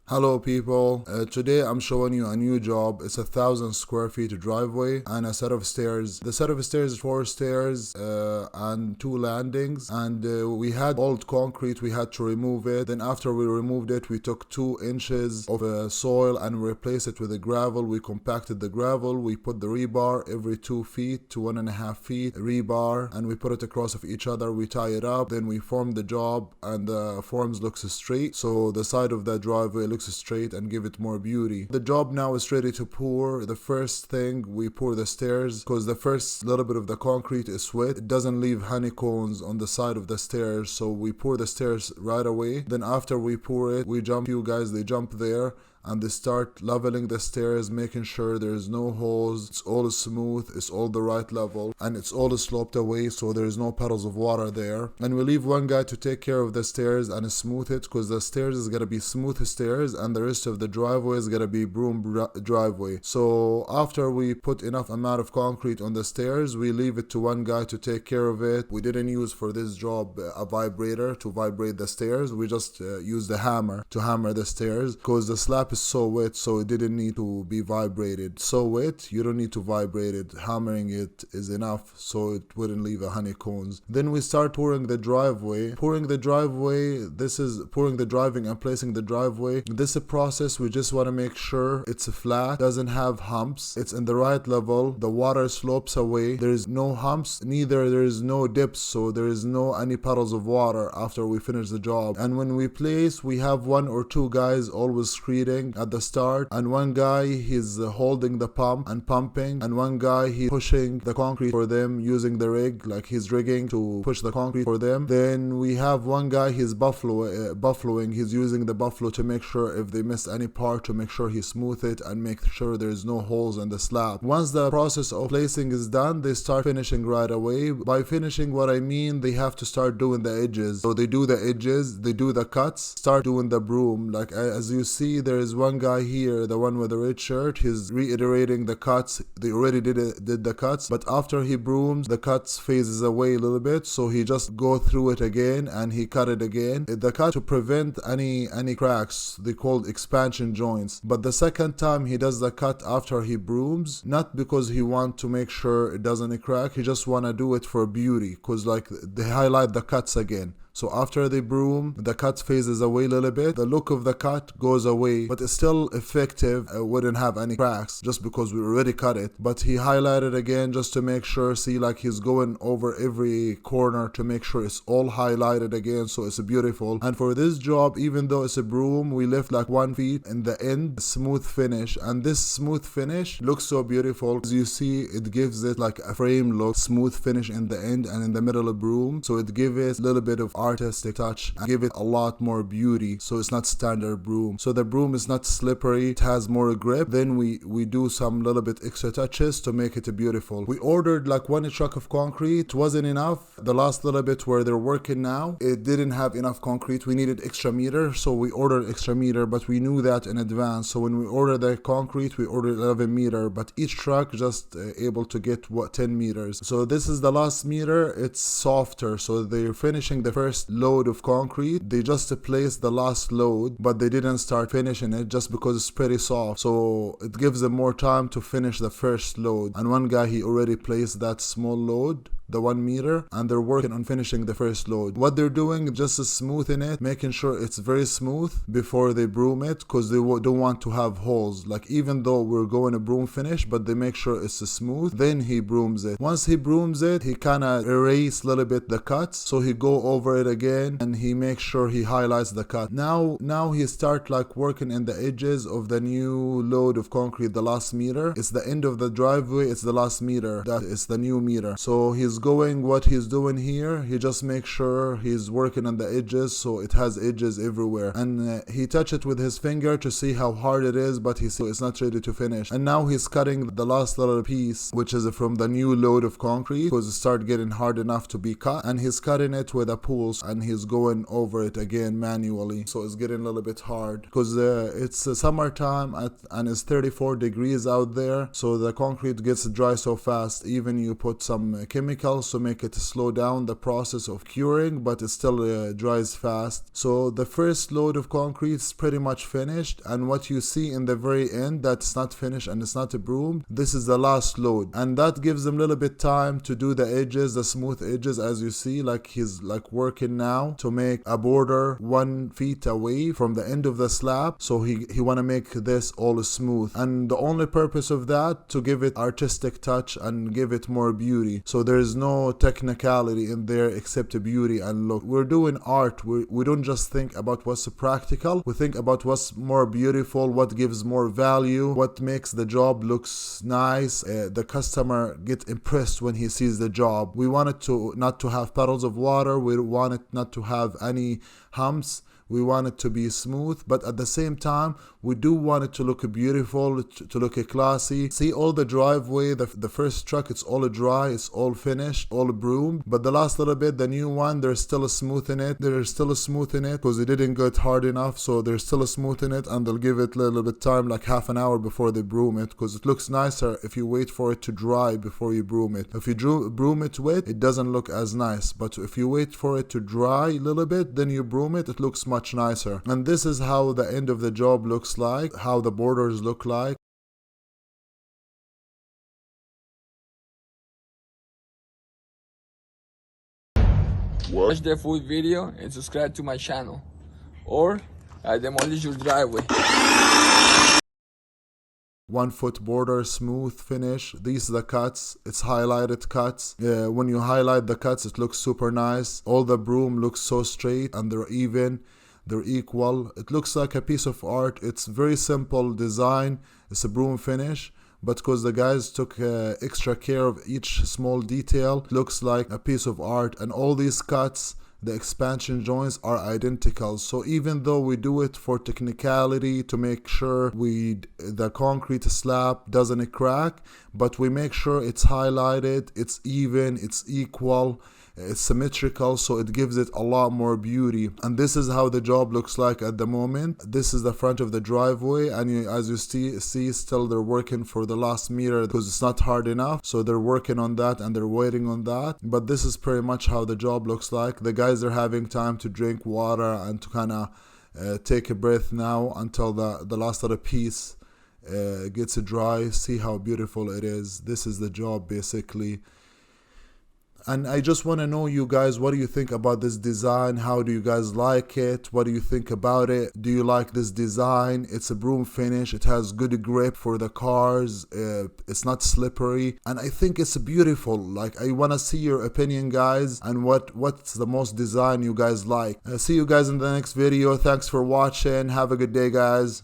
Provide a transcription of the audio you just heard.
Hello people, today I'm showing you a new job. It's 1,000 square feet driveway and a set of stairs. The set of stairs is 4 stairs and 2 landings, and we had old concrete, we had to remove it. Then after we removed it, we took 2 inches of soil and replaced it with the gravel. We compacted the gravel, we put the rebar every 2 feet to 1.5 feet rebar, and we put it across of each other. We tie it up, then we form the job, and the forms looks straight, so the side of the driveway looks straight and give it more beauty. The job now is ready to pour. The first thing, we pour the stairs because the first little bit of the concrete is wet. It doesn't leave honeycombs on the side of the stairs, so we pour the stairs right away. Then after we pour it, you guys, they jump there and they start leveling the stairs, making sure there's no holes, it's all smooth, it's all the right level, and it's all sloped away so there's no puddles of water there. And we leave one guy to take care of the stairs and smooth it, because the stairs is gonna be smooth stairs and the rest of the driveway is gonna be broom driveway. So after we put enough amount of concrete on the stairs, we leave it to one guy to take care of it. We didn't use for this job a vibrator to vibrate the stairs. We just used a hammer to hammer the stairs, because the slab is so wet, so it didn't need to be vibrated. So wet, you don't need to vibrate it. Hammering it is enough so it wouldn't leave a honeycombs. Then we start pouring the driveway. This is pouring the driving and placing the driveway. This is a process. We just want to make sure it's flat, doesn't have humps, it's in the right level, the water slopes away, there is no humps, neither there is no dips, so there is no any puddles of water after we finish the job. And when we place, we have 1 or 2 guys always screeding at the start, and one guy he's holding the pump and pumping, and one guy he's pushing the concrete for them using the rig, like he's rigging to push the concrete for them. Then we have one guy he's buffaloing, he's using the buffalo to make sure if they miss any part, to make sure he smooth it and make sure there's no holes in the slab. Once the process of placing is done, they start finishing right away. By finishing, what I mean, they have to start doing the edges. So they do the edges, they do the cuts, start doing the broom. Like as you see, there is one guy here, the one with the red shirt, he's reiterating the cuts. They already did the cuts, but after he brooms, the cuts phases away a little bit, so he just go through it again and he cut it again. The cut to prevent any cracks, they called expansion joints. But the second time he does the cut after he brooms, not because he want to make sure it doesn't crack, he just want to do it for beauty, because like they highlight the cuts again. So after they broom, the cut phases away a little bit, the look of the cut goes away, but it's still effective. It wouldn't have any cracks just because we already cut it. But he highlighted again just to make sure, see, like he's going over every corner to make sure it's all highlighted again, so it's beautiful. And for this job, even though it's a broom, we left like 1 feet in the end, smooth finish, and this smooth finish looks so beautiful. As you see, it gives it like a frame look, smooth finish in the end and in the middle of broom, so it gives it a little bit of artistic touch and give it a lot more beauty, so it's not standard broom. So the broom is not slippery, it has more grip. Then we do some little bit extra touches to make it beautiful. We ordered like 1 truck of concrete, it wasn't enough. The last little bit where they're working now, it didn't have enough concrete, we needed extra meter, so we ordered extra meter, but we knew that in advance. So when we ordered the concrete, we ordered 11 meter, but each truck just able to get 10 meters. So this is the last meter, it's softer, so they're finishing the first load of concrete. They just placed the last load, but they didn't start finishing it just because it's pretty soft, so it gives them more time to finish the first load. And one guy, he already placed that small load, the 1 meter, and they're working on finishing the first load. What they're doing, just smoothing it, making sure it's very smooth before they broom it, because they don't want to have holes. Like even though we're going to broom finish, but they make sure it's smooth, then he brooms it. Once he brooms it, he kind of erase a little bit the cuts, so he go over it again and he makes sure he highlights the cut. Now he start like working in the edges of the new load of concrete, the last meter. It's the end of the driveway, it's the last meter, that is the new meter. So he's what he's doing here, he just makes sure he's working on the edges, so it has edges everywhere, and he touched it with his finger to see how hard it is, but it's not ready to finish. And now he's cutting the last little piece, which is from the new load of concrete, because it started getting hard enough to be cut, and he's cutting it with a pulse, and he's going over it again manually, so it's getting a little bit hard because it's summertime and it's 34 degrees out there, so the concrete gets dry so fast. Even you put some chemical chemicals to make it slow down the process of curing, but it still dries fast. So the first load of concrete is pretty much finished, and what you see in the very end that's not finished and it's not a broom, this is the last load, and that gives them a little bit time to do the edges, the smooth edges, as you see, like he's like working now to make a border 1 feet away from the end of the slab. So he want to make this all smooth, and the only purpose of that to give it artistic touch and give it more beauty. So there's no technicality in there except beauty and look. We're doing art. We don't just think about what's practical, we think about what's more beautiful, what gives more value, what makes the job looks nice. The customer get impressed when he sees the job. We want it to not to have puddles of water, we want it not to have any humps. We want it to be smooth, but at the same time, we do want it to look beautiful, to look classy. See all the driveway, the first truck, it's all dry, it's all finished, all broomed. But the last little bit, the new one, they're still smoothing it. They're still smoothing it because it didn't get hard enough. So they're still smoothing it, and they'll give it a little bit time, like half an hour before they broom it, because it looks nicer if you wait for it to dry before you broom it. If you broom it wet, it doesn't look as nice. But if you wait for it to dry a little bit, then you broom it, it looks much nicer. And this is how the end of the job looks like, how the borders look like. Watch the full video and subscribe to my channel, or I demolish your driveway. 1 foot border, smooth finish. These are the cuts. It's highlighted cuts. When you highlight the cuts, it looks super nice. All the broom looks so straight and they're even. They're equal. It looks like a piece of art. It's very simple design. It's a broom finish, but because the guys took extra care of each small detail, it looks like a piece of art. And all these cuts, the expansion joints are identical. So even though we do it for technicality to make sure the concrete slab doesn't crack, but we make sure it's highlighted, it's even, it's equal, it's symmetrical, so it gives it a lot more beauty. And this is how the job looks like at the moment. This is the front of the driveway, and as you see still they're working for the last meter because it's not hard enough, so they're working on that and they're waiting on that. But this is pretty much how the job looks like. The guys are having time to drink water and to kind of take a breath now until the last little piece gets dry. See how beautiful it is. This is the job basically. And I just want to know, you guys, what do you think about this design? How do you guys like it? What do you think about it? Do you like this design? It's a broom finish. It has good grip for the cars. It's not slippery. And I think it's beautiful. Like, I want to see your opinion, guys, and what's the most design you guys like. See you guys in the next video. Thanks for watching. Have a good day, guys.